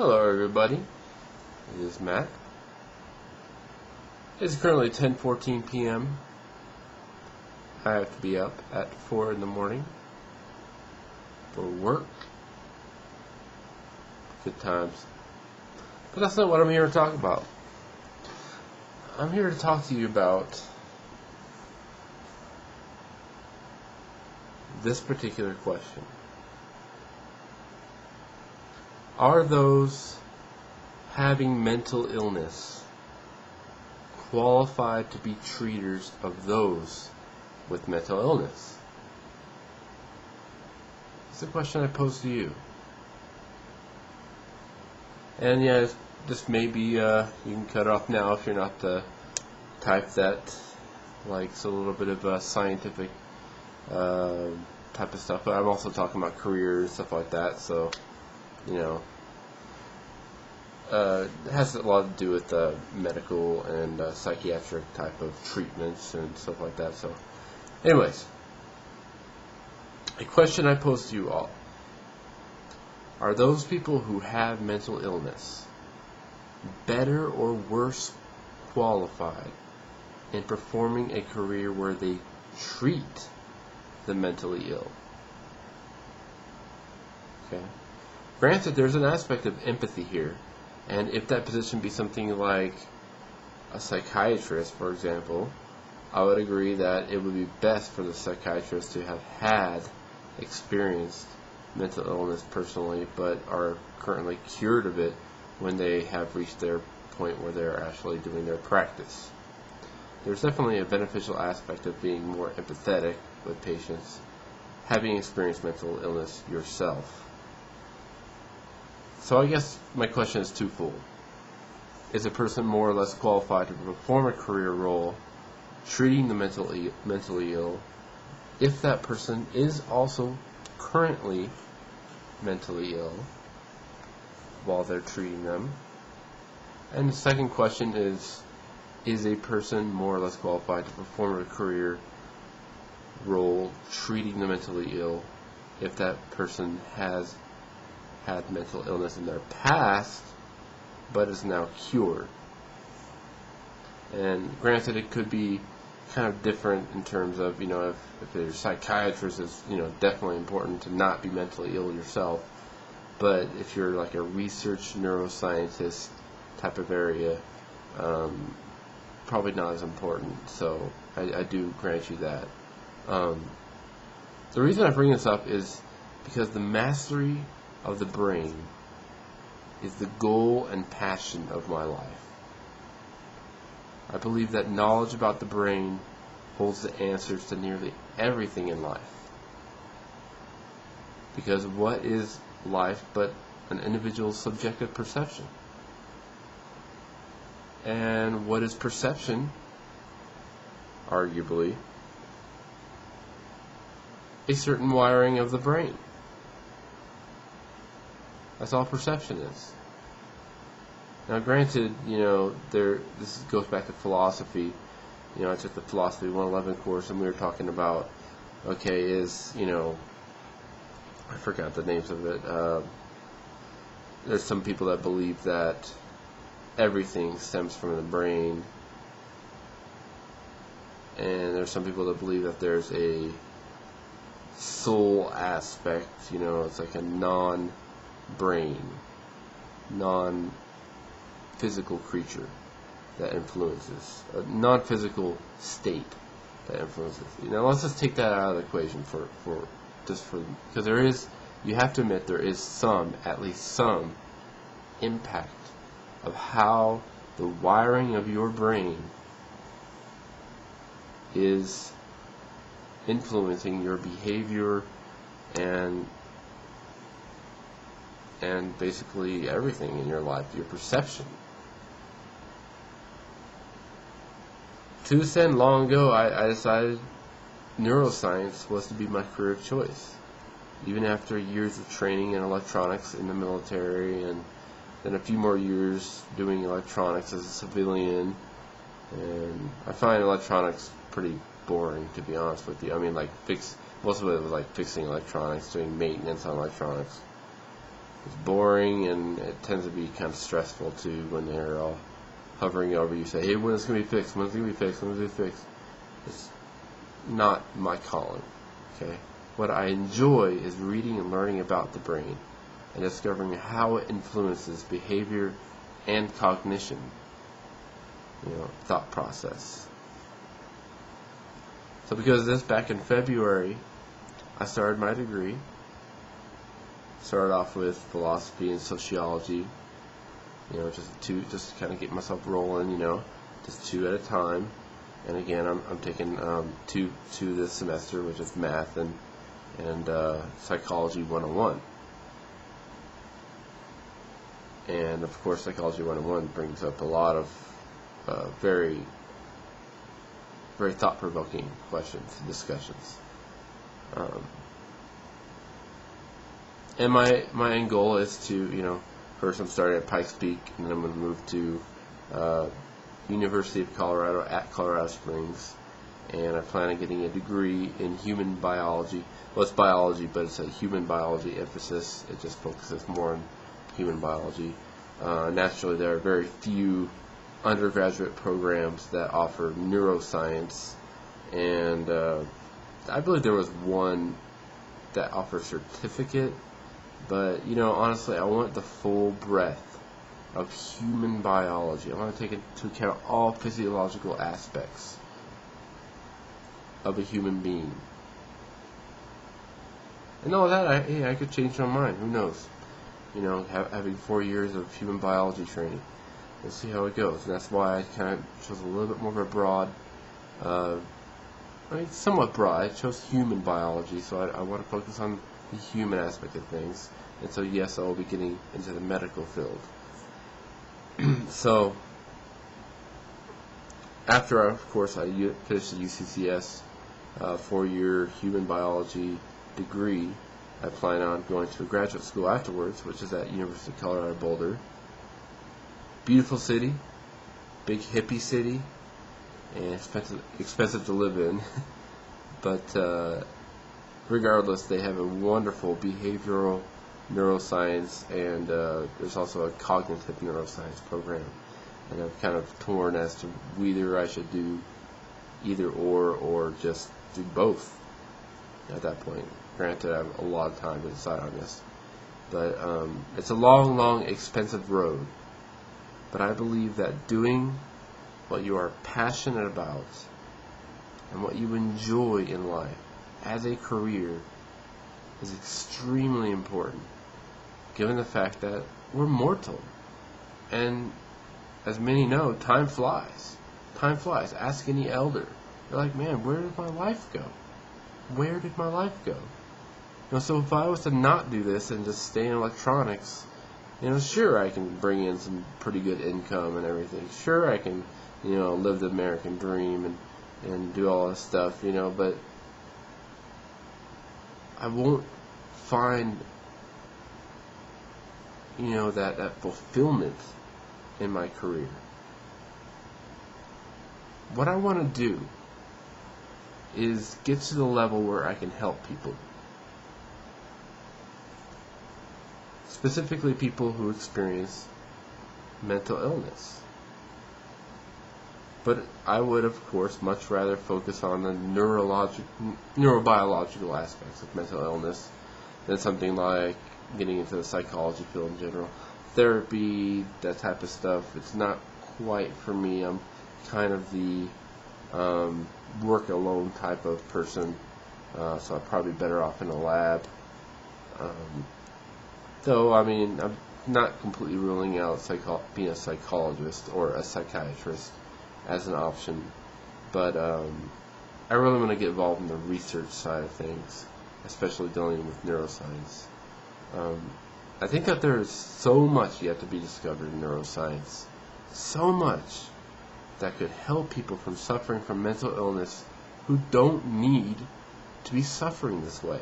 Hello everybody, it is Matt. It's currently 10:14 p.m. I have to be up at 4 in the morning for work. Good times. But that's not what I'm here to talk about. I'm here to talk to you about this particular question. Are those having mental illness qualified to be treaters of those with mental illness? It's a question I pose to you. And yeah, this may be, you can cut it off now if you're not the type that likes a little bit of scientific type of stuff. But I'm also talking about careers and stuff like that, so, you know, it has a lot to do with medical and psychiatric type of treatments and stuff like that. So, anyways, a question I pose to you all. Are those people who have mental illness better or worse qualified in performing a career where they treat the mentally ill? Okay. Granted, there's an aspect of empathy here. And if that position be something like a psychiatrist, for example, I would agree that it would be best for the psychiatrist to have had experienced mental illness personally, but are currently cured of it when they have reached their point where they're actually doing their practice. There's definitely a beneficial aspect of being more empathetic with patients, having experienced mental illness yourself. So I guess my question is twofold. Is a person more or less qualified to perform a career role treating the mentally ill if that person is also currently mentally ill while they're treating them? And the second question is a person more or less qualified to perform a career role treating the mentally ill if that person has had mental illness in their past but is now cured? And granted, it could be kind of different in terms of, you know, if you're a psychiatrist, it's, you know, definitely important to not be mentally ill yourself. But if you're like a research neuroscientist type of area, probably not as important. So I do grant you that. The reason I bring this up is because the mastery of the brain is the goal and passion of my life. I believe that knowledge about the brain holds the answers to nearly everything in life. Because what is life but an individual's subjective perception? And what is perception? Arguably, a certain wiring of the brain. That's all perception is. Now, granted, you know, this goes back to philosophy. You know, I took the Philosophy 111 course, and we were talking about, okay, you know, I forgot the names of it. There's some people that believe that everything stems from the brain, and there's some people that believe that there's a soul aspect. You know, it's like a non-brain, non-physical creature that influences, a non-physical state that influences. You know, let's just take that out of the equation because there is, you have to admit, there is at least some impact of how the wiring of your brain is influencing your behavior and basically everything in your life, your perception. To this end, long ago, I decided neuroscience was to be my career of choice. Even after years of training in electronics in the military, and then a few more years doing electronics as a civilian, and I find electronics pretty boring, to be honest with you. I mean, like, most of it was like fixing electronics, doing maintenance on electronics. It's boring, and it tends to be kind of stressful too when they're all hovering over you. Say, hey, when is it going to be fixed? When is it going to be fixed? When is it going to be fixed? It's not my calling. Okay. What I enjoy is reading and learning about the brain and discovering how it influences behavior and cognition. Thought process. So because of this, back in February, I started my degree. Started off with philosophy and sociology. Just to kind of get myself rolling. Just 2 at a time. And again, I'm taking two this semester, which is math and psychology 101. And of course, psychology 101 brings up a lot of very, very thought-provoking questions and discussions. And my end goal is to, first I'm starting at Pikes Peak, and then I'm going to move to University of Colorado at Colorado Springs, and I plan on getting a degree in human biology. Well, it's biology, but it's a human biology emphasis. It just focuses more on human biology. Naturally, there are very few undergraduate programs that offer neuroscience, and I believe there was one that offers certificate, but honestly, I want the full breadth of human biology. I want to take into account all physiological aspects of a human being. And all that, I could change my mind. Who knows? Having 4 years of human biology training. We'll see how it goes. And that's why I kind of chose a little bit more of a broad, somewhat broad. I chose human biology, so I want to focus on the human aspect of things. And so, yes, I will be getting into the medical field. So, after, of course, I finished the UCCS 4-year human biology degree, I plan on going to a graduate school afterwards, which is at University of Colorado Boulder. Beautiful city, big hippie city, and expensive to live in. But regardless, they have a wonderful behavioral neuroscience, and there's also a cognitive neuroscience program. And I'm kind of torn as to whether I should do either or just do both at that point. Granted, I have a lot of time to decide on this. But it's a long, long, expensive road. But I believe that doing what you are passionate about and what you enjoy in life as a career is extremely important, given the fact that we're mortal. And as many know, time flies. Time flies. Ask any elder. They're like, man, where did my life go? Where did my life go? So if I was to not do this and just stay in electronics, sure, I can bring in some pretty good income and everything. Sure, I can, live the American dream and do all this stuff, but I won't find, that fulfillment in my career. What I want to do is get to the level where I can help people. Specifically people who experience mental illness. But I would, of course, much rather focus on the neurobiological aspects of mental illness than something like getting into the psychology field in general. Therapy, that type of stuff, it's not quite for me. I'm kind of the work alone type of person, so I'm probably better off in a lab. Though, I'm not completely ruling out being a psychologist or a psychiatrist as an option, but I really want to get involved in the research side of things, especially dealing with neuroscience. I think that there is so much yet to be discovered in neuroscience, so much that could help people from suffering from mental illness who don't need to be suffering this way.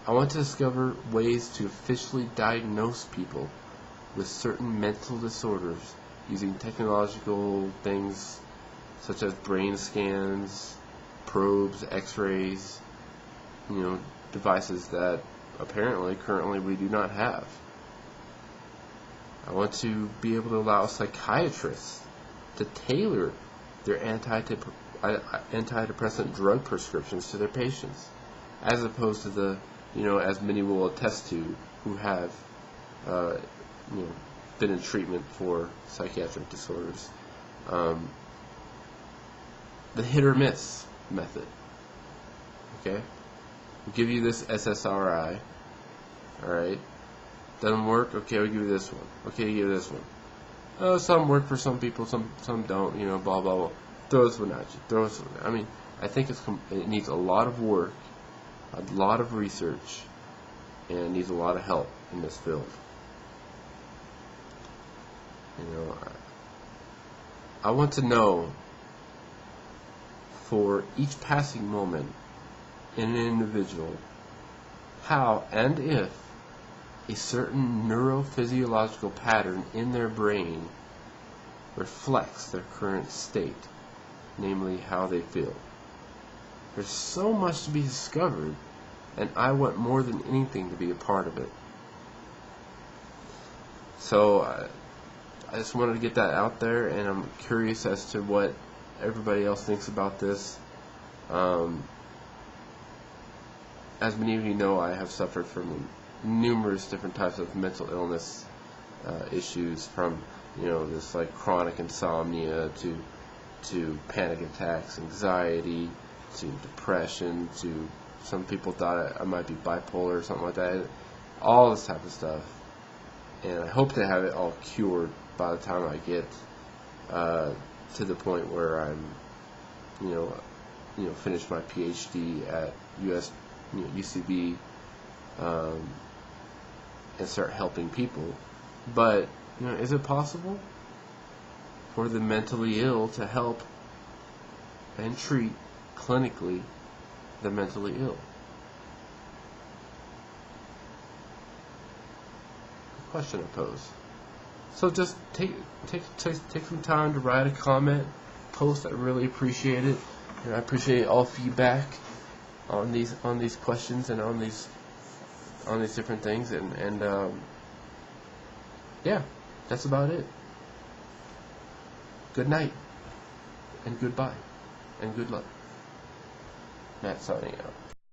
I want to discover ways to officially diagnose people with certain mental disorders using technological things such as brain scans, probes, x-rays, devices that apparently currently we do not have. I want to be able to allow psychiatrists to tailor their antidepressant drug prescriptions to their patients, as opposed to the, as many will attest to, who have, been in treatment for psychiatric disorders. The hit or miss method. Okay? We'll give you this SSRI. Alright? Doesn't work? Okay, we'll give you this one. Okay, give you this one. Some work for some people, some don't, blah, blah, blah. Throw this one at you. I mean, I think it needs a lot of work, a lot of research, and it needs a lot of help in this field. I want to know, for each passing moment in an individual, how and if a certain neurophysiological pattern in their brain reflects their current state, namely how they feel. There's so much to be discovered, and I want more than anything to be a part of it. So I just wanted to get that out there, and I'm curious as to what everybody else thinks about this. As many of you know, I have suffered from numerous different types of mental illness issues, from this like chronic insomnia to panic attacks, anxiety, to depression, to some people thought I might be bipolar or something like that. All this type of stuff, and I hope to have it all cured by the time I get to the point where I'm finish my PhD at UCB, and start helping people. But is it possible for the mentally ill to help and treat clinically the mentally ill? The question I pose. So just take some time to write a comment, post. I really appreciate it, and I appreciate all feedback on these questions and on these different things, and yeah, that's about it. Good night, and goodbye, and good luck. Matt signing out.